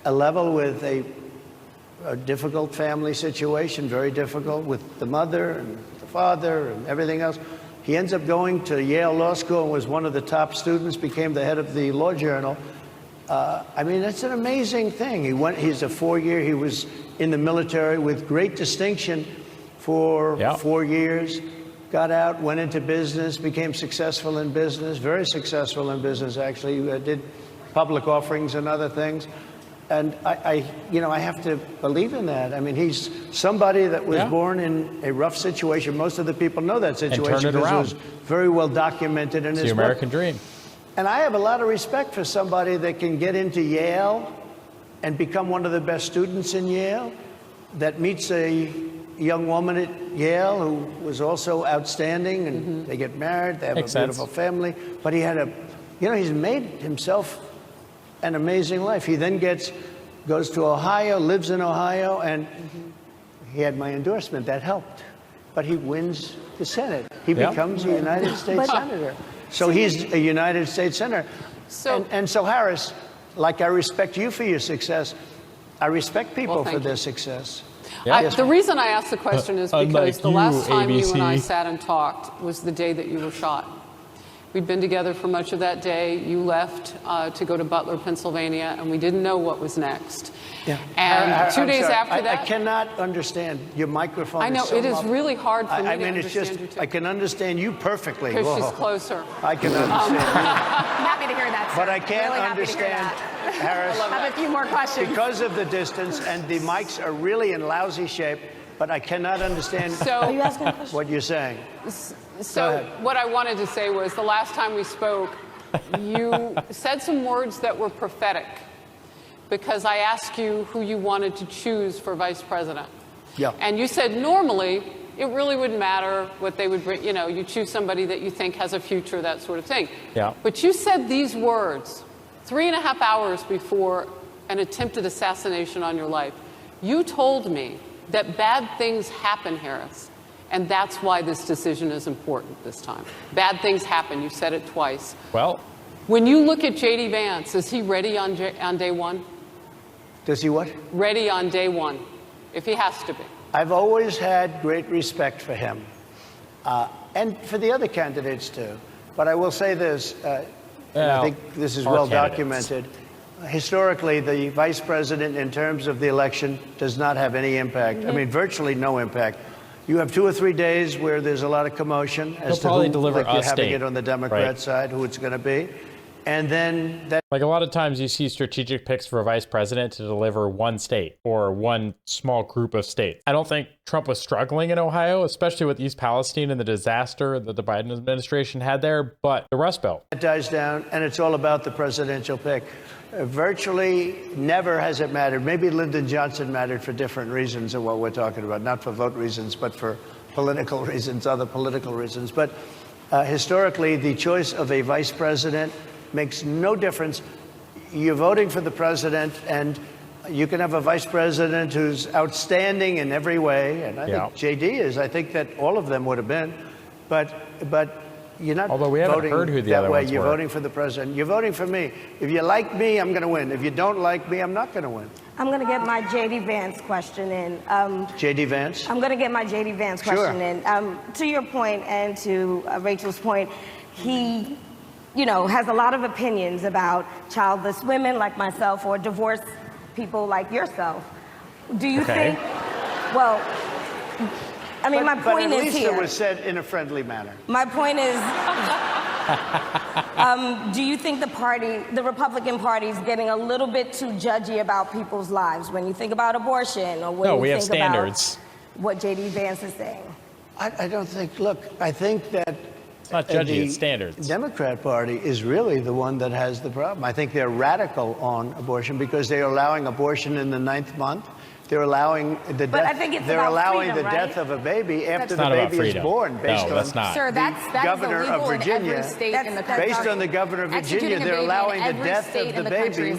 a level with a difficult family situation, very difficult with the mother and the father and everything else. He ends up going to Yale Law School and was one of the top students, became the head of the Law Journal. I mean, that's an amazing thing. He's a 4-year, he was in the military with great distinction for 4 years, got out, went into business, became successful in business, very successful in business, actually. Did public offerings and other things. And I have to believe in that. I mean, he's somebody that was born in a rough situation. Most of the people know that situation because it was very well documented in his book. It's the American dream. And I have a lot of respect for somebody that can get into Yale and become one of the best students in Yale that meets a young woman at Yale who was also outstanding, and they get married, they have a beautiful family, but he had he's made himself an amazing life. He then goes to Ohio, lives in Ohio, and he had my endorsement. That helped. But he wins the Senate. He becomes a United States Senator. So he's a United States Senator. And so, Harris, like I respect you for your success, I respect people for their success. The reason I asked the question is because the last time you and I sat and talked was the day that you were shot. We'd been together for much of that day. You left to go to Butler, Pennsylvania, and we didn't know what was next. Yeah. And 2 days sorry. after that... I cannot understand. Your microphone I know, is so it is muffled. really hard for me to it's understand just, you too. I can understand you perfectly. Because she's closer. I can understand you. I'm happy to hear that, sir. But I can't really understand, Harris. I have a few more questions. Because of the distance, and the mics are really in lousy shape, but I cannot understand what you're saying. So what I wanted to say was the last time we spoke, you said some words that were prophetic because I asked you who you wanted to choose for vice president. Yeah. And you said normally it really wouldn't matter what they would bring. You know, you choose somebody that you think has a future, that sort of thing. Yeah. But you said these words 3.5 hours before an attempted assassination on your life. You told me that bad things happen, Harris. And that's why this decision is important this time. Bad things happen. You said it twice. Well, when you look at J.D. Vance, is he ready on day one? Does he what? Ready on day one, if he has to be. I've always had great respect for him, and for the other candidates too. But I will say this, and I think this is well documented. Historically, the vice president, in terms of the election, does not have any impact. I mean, virtually no impact. You have 2 or 3 days where there's a lot of commotion as to who, like you're having it on the Democrat side, who it's going to be. And then that... Like a lot of times you see strategic picks for a vice president to deliver one state or one small group of states. I don't think Trump was struggling in Ohio, especially with East Palestine and the disaster that the Biden administration had there, but the Rust Belt. It dies down, and it's all about the presidential pick. Virtually never has it mattered. Maybe Lyndon Johnson mattered for different reasons of what we're talking about, not for vote reasons, but for political reasons, other political reasons. But historically, the choice of a vice president makes no difference. You're voting for the president, and you can have a vice president who's outstanding in every way, and I think J.D. is. I think that all of them would have been, but you're not voting that way. You're voting for the president. You're voting for me. If you like me, I'm going to win. If you don't like me, I'm not going to win. I'm going to get my J.D. Vance question in. J.D. Vance? I'm going to get my J.D. Vance question in. To your point and to Rachel's point, he, has a lot of opinions about childless women like myself or divorced people like yourself. Do you think, well, I mean, my point is here. But at least it was said in a friendly manner. My point is, do you think the Republican Party is getting a little bit too judgy about people's lives when you think about abortion or when you think about what J.D. Vance is saying? I don't think, look, I think that it's not judgy, it's standards. The Democrat Party is really the one that has the problem. I think they're radical on abortion because they're allowing abortion in the 9th month. They're allowing the death. They're allowing the death of a baby after the baby is born, based on the governor of Virginia. Based on the governor of Virginia, they're allowing the death of the baby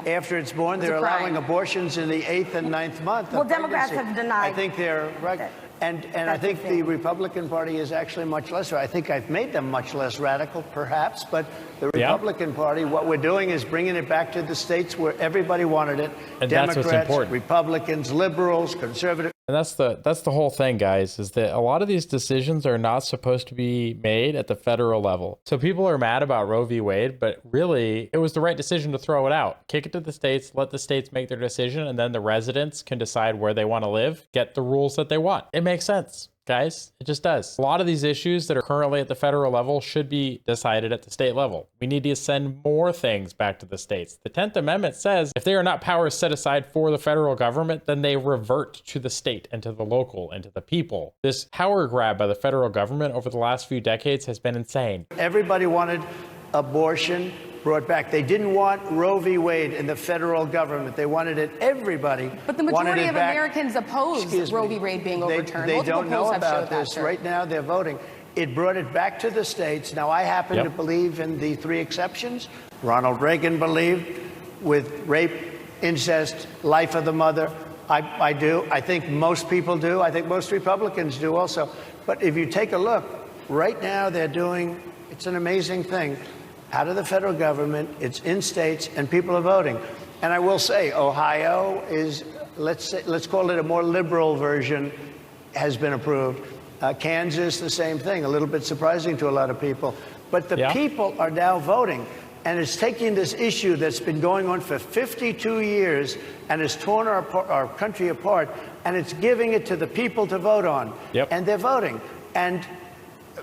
after it's born. They're allowing abortions in the 8th and 9th month. Well, Democrats have denied. I think they're right. And I think the Republican Party is actually much less. I think I've made them much less radical, perhaps. But the Republican Party, what we're doing is bringing it back to the states where everybody wanted it. And Democrats, that's what's important. Republicans, liberals, conservatives. And that's the whole thing, guys, is that a lot of these decisions are not supposed to be made at the federal level. So people are mad about Roe v. Wade, but really it was the right decision to throw it out. Kick it to the states, let the states make their decision, and then the residents can decide where they want to live, get the rules that they want. It makes sense, guys. It just does. A lot of these issues that are currently at the federal level should be decided at the state level. We need to send more things back to the states. The 10th Amendment says if they are not powers set aside for the federal government, then they revert to the state and to the local and to the people. This power grab by the federal government over the last few decades has been insane. Everybody wanted abortion brought back. They didn't want Roe v. Wade in the federal government. They wanted it, everybody But the majority of Americans oppose Roe v. Wade being overturned. They Multiple don't know polls have about showed that, this. sir. Right now, they're voting. It brought it back to the states. Now, I happen to believe in the 3 exceptions. Ronald Reagan believed with rape, incest, life of the mother. I do. I think most people do. I think most Republicans do also. But if you take a look, right now they're doing, it's an amazing thing, out of the federal government, it's in states, and people are voting. And I will say, Ohio is, let's call it a more liberal version, has been approved. Kansas, the same thing, a little bit surprising to a lot of people. But the people are now voting. And it's taking this issue that's been going on for 52 years and has torn our country apart, and it's giving it to the people to vote on. And they're voting. And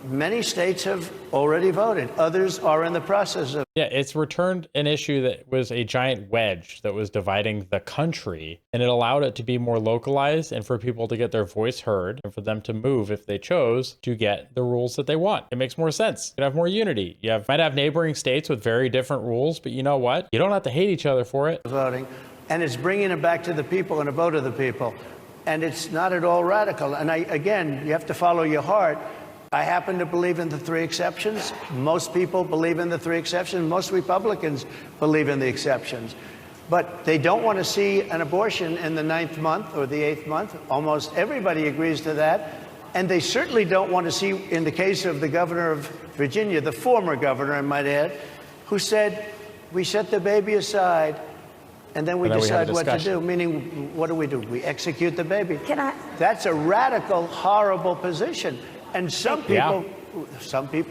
many states have already voted. Others are in the process of. Yeah, it's returned an issue that was a giant wedge that was dividing the country, and it allowed it to be more localized and for people to get their voice heard and for them to move if they chose to get the rules that they want. It makes more sense. You have more unity. You might have neighboring states with very different rules, but you know what? You don't have to hate each other for it. Voting, and it's bringing it back to the people and a vote of the people. And it's not at all radical. And again, you have to follow your heart. I happen to believe in the 3 exceptions. Most people believe in the 3 exceptions. Most Republicans believe in the exceptions. But they don't want to see an abortion in the 9th month or the 8th month. Almost everybody agrees to that. And they certainly don't want to see, in the case of the governor of Virginia, the former governor, I might add, who said, we set the baby aside and then we decide what to do. Meaning, what do? We execute the baby. That's a radical, horrible position. And some people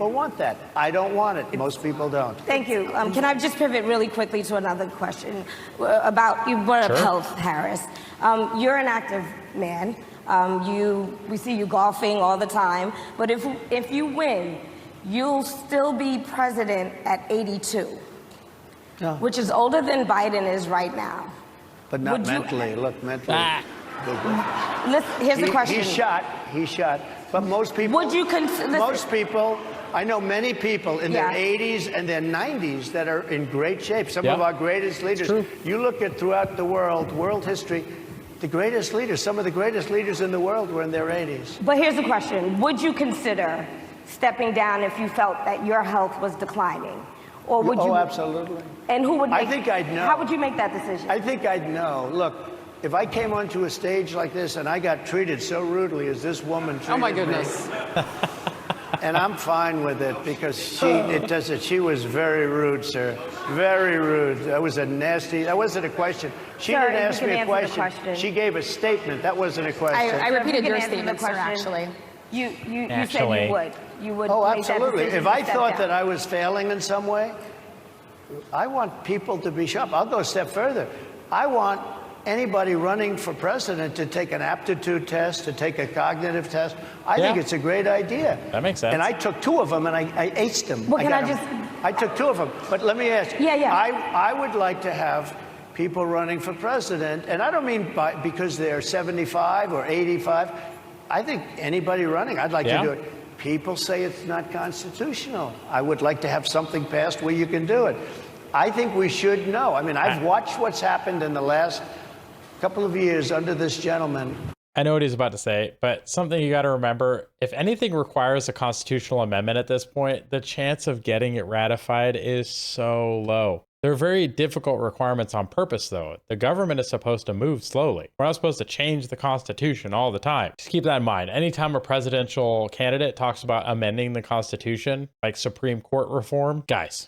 want that. I don't want it. Most people don't. Thank you. Can I just pivot really quickly to another question about, you brought up health, Harris. You're an active man. We see you golfing all the time. But if you win, you'll still be president at 82, which is older than Biden is right now. But not mentally. Look, mentally. Here's the question. He shot. But most people, I know many people in their 80s and their 90s that are in great shape. Some of our greatest leaders. You look at throughout the world history, the greatest leaders, some of the greatest leaders in the world were in their 80s. But here's the question. Would you consider stepping down if you felt that your health was declining? Or would you? Oh, absolutely. And who would make, I think I'd know. How would you make that decision? I think I'd know. Look, if I came onto a stage like this and I got treated so rudely as this woman treated me. Oh, my goodness. And I'm fine with it because she was very rude, sir. Very rude. That wasn't a question. She didn't ask me a question. She gave a statement. That wasn't a question. I repeated your statement, sir, actually. You said you would. You would. Oh, absolutely. If I thought that I was failing in some way, I want people to be sharp. I'll go a step further. I want anybody running for president to take an aptitude test, to take a cognitive test. I think it's a great idea. That makes sense. And I took 2 of them and I aced them. Well, I took 2 of them. But let me ask you. I would like to have people running for president, and I don't mean because they're 75 or 85. I think anybody running, I'd like to do it. People say it's not constitutional. I would like to have something passed where you can do it. I think we should know. I mean, I've watched what's happened in the last couple of years under this gentleman. I know what he's about to say, but something you got to remember, if anything requires a constitutional amendment at this point, the chance of getting it ratified is so low. They're very difficult requirements on purpose, though. The government is supposed to move slowly. We're not supposed to change the Constitution all the time. Just keep that in mind. Anytime a presidential candidate talks about amending the Constitution, like Supreme Court reform, guys,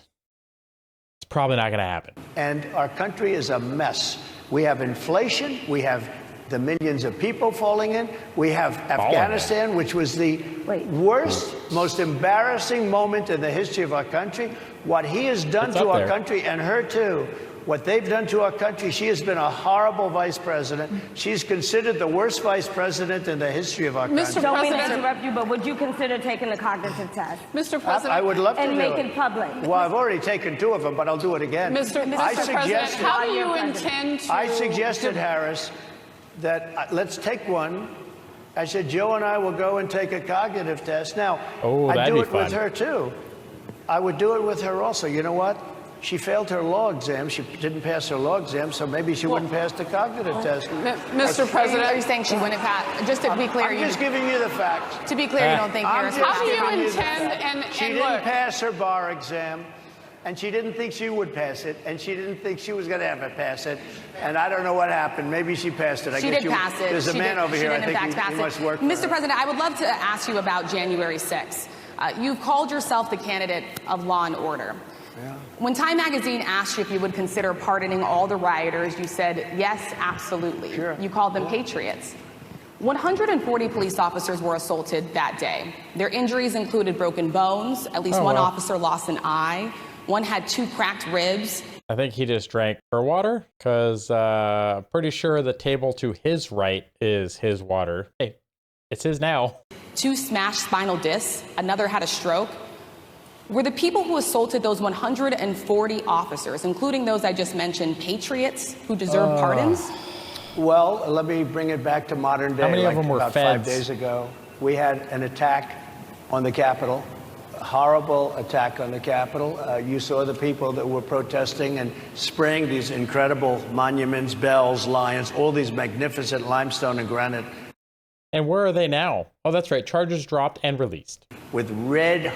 it's probably not going to happen. And our country is a mess. We have inflation. We have the millions of people falling in. We have Afghanistan, which was the worst, most embarrassing moment in the history of our country. What he has done to our country, and her too, what they've done to our country, she has been a horrible vice president. She's considered the worst vice president in the history of our country. Mr. Don't mean to interrupt you, but would you consider taking the cognitive test? Mr. President, I would love to and make it public. Well, I've already taken 2 of them, but I'll do it again. Mr. President, how do you intend to? I suggested, Harris, that let's take one. I said, Joe and I will go and take a cognitive test. Now, I do it with her too. I would do it with her also. You know what? She failed her law exam. She didn't pass her law exam, so maybe she wouldn't pass the cognitive test. Mr. President, are you saying she wouldn't pass? Just to be clear, I'm just giving you the facts. To be clear, you don't think Harris would how do pass? you intend? She And didn't look, pass her bar exam, and she didn't think she would pass it, and she didn't think she was going to ever pass it. And I don't know what happened. Maybe she passed it. She did pass it. There's a man over here. I think he must work for Mr. her. President, I would love to ask you about January 6th. You've called yourself the candidate of law and order. Yeah. When Time Magazine asked you if you would consider pardoning all the rioters, you said, yes, absolutely. Sure. You called them patriots. 140 police officers were assaulted that day. Their injuries included broken bones, at least one officer lost an eye, one had 2 cracked ribs. I think he just drank her water, because pretty sure the table to his right is his water. Hey, it's his now. 2 smashed spinal discs, another had a stroke. Were the people who assaulted those 140 officers, including those I just mentioned, patriots who deserve pardons? Well, let me bring it back to modern day. How many like of them were about feds? 5 days ago, we had an attack on the Capitol, a horrible attack on the Capitol. You saw the people that were protesting and spraying these incredible monuments, bells, lions, all these magnificent limestone and granite. And where are they now? Oh, that's right. Charges dropped and released. With red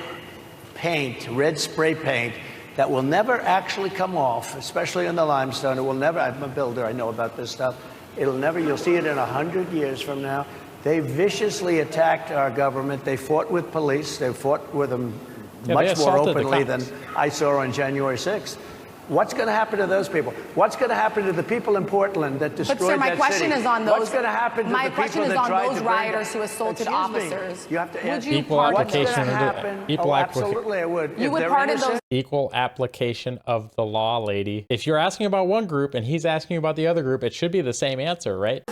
paint, red spray paint, that will never actually come off, especially in the limestone. It will never, I'm a builder, I know about this stuff. It'll never, you'll see it in 100 years from now. They viciously attacked our government. They fought with police. They fought with them much more openly than I saw on January 6th. What's going to happen to those people? What's going to happen to the people in Portland that destroyed that city? But sir, my question is on those. What's going to happen to the people that tried to burn My question is on those rioters who assaulted Excuse me. officers. You have to answer. Equal application. Absolutely, I would. You would pardon those. Equal application of the law, lady. If you're asking about one group and he's asking about the other group, it should be the same answer, right?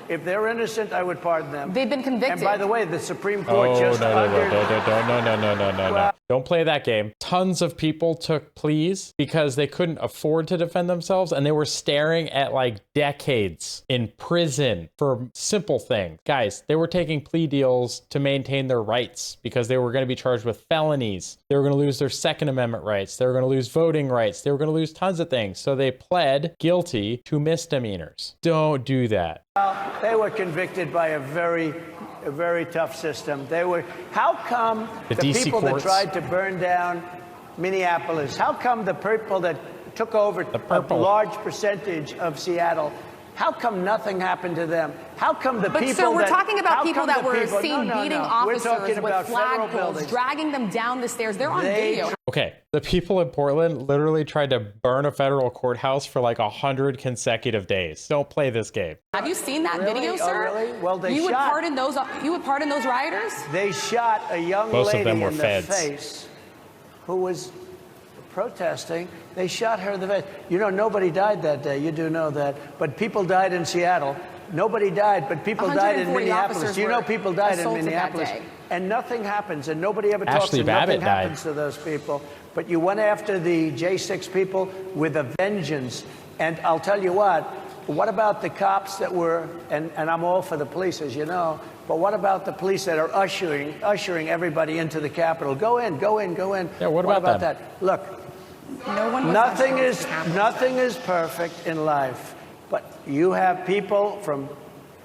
If they're innocent, I would pardon them. They've been convicted. And by the way, the Supreme Court just No. Don't play that game. Tons of people took pleas because they couldn't afford to defend themselves, and they were staring at like decades in prison for simple things. Guys, they were taking plea deals to maintain their rights because they were going to be charged with felonies. They were going to lose their Second Amendment rights. They were going to lose voting rights. They were going to lose tons of things. So they pled guilty to misdemeanors. Don't do that. They were convicted by a very tough system. They were. How come the people that tried to burn down Minneapolis? How come the people that took over a large percentage of Seattle? How come nothing happened to them? How come the people But sir, we're that, talking about people that were people, seen beating officers with flagpoles, dragging them down the stairs. They're on video. Okay, the people in Portland literally tried to burn a federal courthouse for like 100 consecutive days. Don't play this game. Have you seen that video, Oh, sir? really? Well, they you shot. would pardon those rioters? They shot a young Most of lady them were in the feds. face who was protesting. They shot her in the face. You know, nobody died that day. You do know that. But people died in Seattle. Nobody died, but people died in Minneapolis. You know people died in Minneapolis. And nothing happens, and nobody ever talks, and nothing happens to those people. But you went after the J6 people with a vengeance. And I'll tell you what about the cops that were, and I'm all for the police, as you know, but what about the police that are ushering everybody into the Capitol? Go in. Yeah, what about that? Look, nothing is perfect in life, but you have people from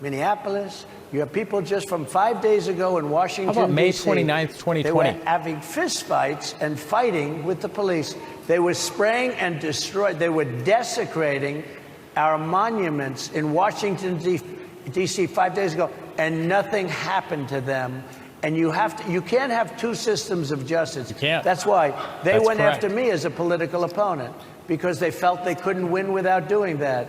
Minneapolis, you have people just from 5 days ago in Washington, How about May D.C. 29th, 2020? They were having fistfights and fighting with the police. They were spraying and destroying, they were desecrating our monuments in Washington, D.C. 5 days ago, and nothing happened to them. And you can't have two systems of justice. You can't. That's why they went correct. after me as a political opponent, because they felt they couldn't win without doing that.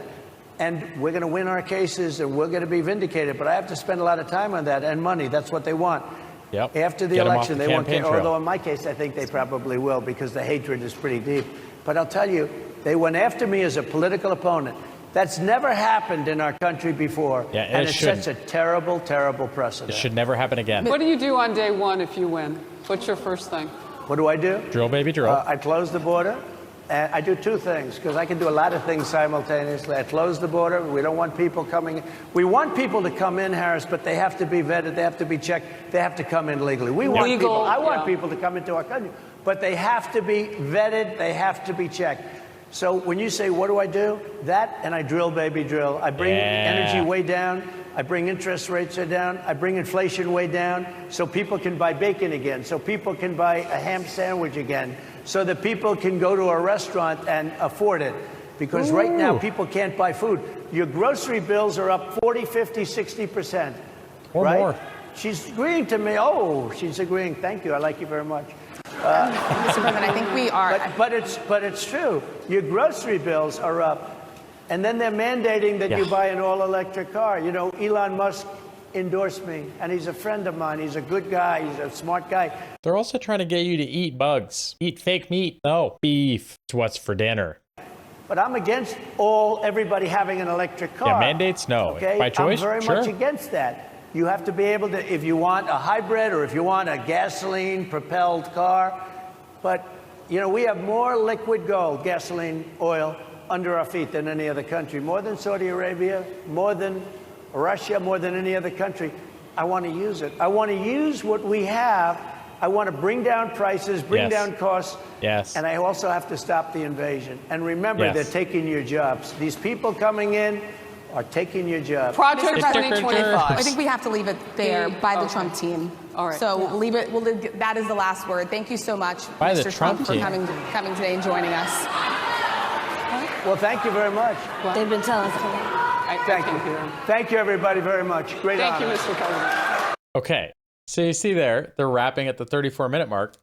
And we're going to win our cases, and we're going to be vindicated. But I have to spend a lot of time on that and money. That's what they want. Yep. After the Get 'em election, off the they won't campaign care. trail. Although in my case, I think they probably will, because the hatred is pretty deep. But I'll tell you, they went after me as a political opponent. That's never happened in our country before. Yeah, and it sets a terrible, terrible precedent. It should never happen again. what do you do on day one if you win? What's your first thing? What do I do? Drill, baby, drill. I close the border. And I do two things, because I can do a lot of things simultaneously. I close the border. We don't want people coming in. We want people to come in, Harris, but they have to be vetted. They have to be checked. They have to come in legally. We want people. I want people to come into our country. but they have to be vetted, they have to be checked. So when you say, what do I do? That, and I drill, baby, drill. I bring energy way down. I bring interest rates down. I bring inflation way down so people can buy bacon again, so people can buy a ham sandwich again, so that people can go to a restaurant and afford it. Because right now, people can't buy food. Your grocery bills are up 40, 50, 60%. Or right? more. She's agreeing to me. Oh, she's agreeing. Thank you. I like you very much. Mr. President, I think we are. But it's true. Your grocery bills are up. And then they're mandating that you buy an all-electric car. You know, Elon Musk endorsed me, and he's a friend of mine. He's a good guy. He's a smart guy. They're also trying to get you to eat bugs. Eat fake meat. No, beef. It's what's for dinner. But I'm against everybody having an electric car. Yeah, mandates, no. Okay? By choice, I'm very much against that. You have to be able to, if you want a hybrid or if you want a gasoline-propelled car. But, you know, we have more liquid gold, gasoline, oil, under our feet than any other country. More than Saudi Arabia, more than Russia, more than any other country. I want to use it. I want to use what we have. I want to bring down prices, bring down costs. Yes. And I also have to stop the invasion. And remember, they're taking your jobs. These people coming in are taking your jobs. Project 2025. I think we have to leave it there by the Trump team. All right. So leave it. Well, that is the last word. Thank you so much, By the Mr. Trump Trump, for team. coming today and joining us. Well, thank you very much. They've been telling us. Thank you. Thank you, everybody, very much. Great honor. Thank you, Mr. President. Okay. So you see there, they're wrapping at the 34-minute mark.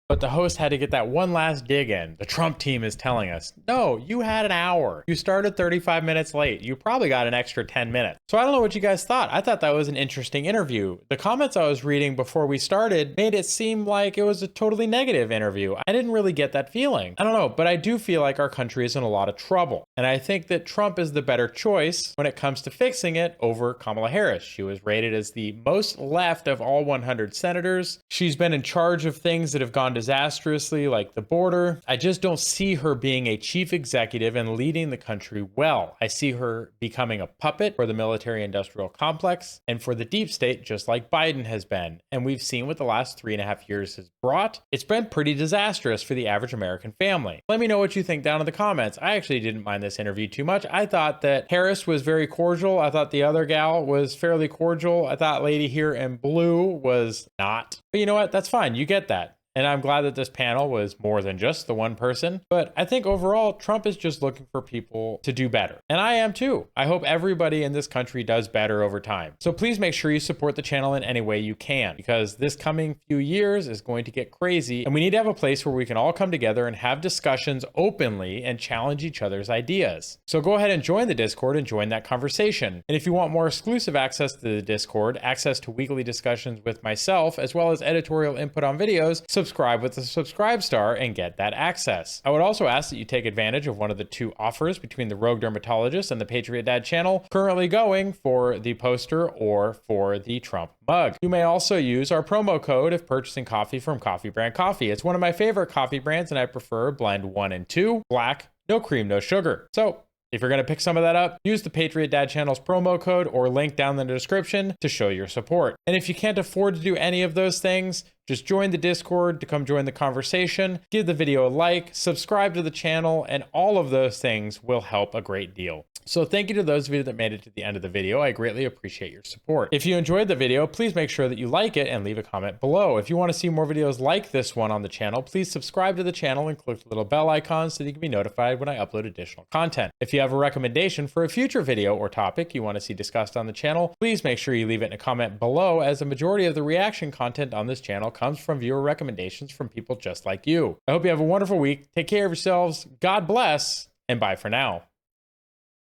But the host had to get that one last dig in. The Trump team is telling us, no, you had an hour. You started 35 minutes late. You probably got an extra 10 minutes. So I don't know what you guys thought. I thought that was an interesting interview. The comments I was reading before we started made it seem like it was a totally negative interview. I didn't really get that feeling. I don't know, but I do feel like our country is in a lot of trouble. And I think that Trump is the better choice when it comes to fixing it over Kamala Harris. She was rated as the most left of all 100 senators. She's been in charge of things that have gone disastrously, like the border. I just don't see her being a chief executive and leading the country well. I see her becoming a puppet for the military-industrial complex and for the deep state, just like Biden has been. And we've seen what the last 3.5 years has brought. It's been pretty disastrous for the average American family. Let me know what you think down in the comments. I actually didn't mind this interview too much. I thought that Harris was very cordial. I thought the other gal was fairly cordial. I thought lady here in blue was not. But you know what? That's fine. You get that. And I'm glad that this panel was more than just the one person. But I think overall, Trump is just looking for people to do better. And I am too. I hope everybody in this country does better over time. So please make sure you support the channel in any way you can, because this coming few years is going to get crazy. And we need to have a place where we can all come together and have discussions openly and challenge each other's ideas. So go ahead and join the Discord and join that conversation. And if you want more exclusive access to the Discord, access to weekly discussions with myself, as well as editorial input on videos, subscribe with the subscribe star and get that access. I would also ask that you take advantage of one of the two offers between the Rogue Dermatologist and the Patriot Dad channel, currently going for the poster or for the Trump mug. You may also use our promo code if purchasing coffee from Coffee Brand Coffee. It's one of my favorite coffee brands, and I prefer blend 1 and 2, black, no cream, no sugar. So if you're going to pick some of that up, use the Patriot Dad channel's promo code or link down in the description to show your support. And if you can't afford to do any of those things, just join the Discord to come join the conversation, give the video a like, subscribe to the channel, and all of those things will help a great deal. So thank you to those of you that made it to the end of the video. I greatly appreciate your support. If you enjoyed the video, please make sure that you like it and leave a comment below. If you want to see more videos like this one on the channel, please subscribe to the channel and click the little bell icon so that you can be notified when I upload additional content. If you have a recommendation for a future video or topic you want to see discussed on the channel, please make sure you leave it in a comment below, as a majority of the reaction content on this channel comes from viewer recommendations from people just like you. I hope you have a wonderful week. Take care of yourselves. God bless, and bye for now.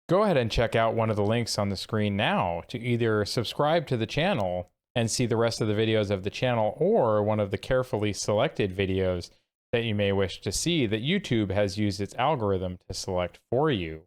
Go ahead and check out one of the links on the screen now to either subscribe to the channel and see the rest of the videos of the channel, or one of the carefully selected videos that you may wish to see that YouTube has used its algorithm to select for you.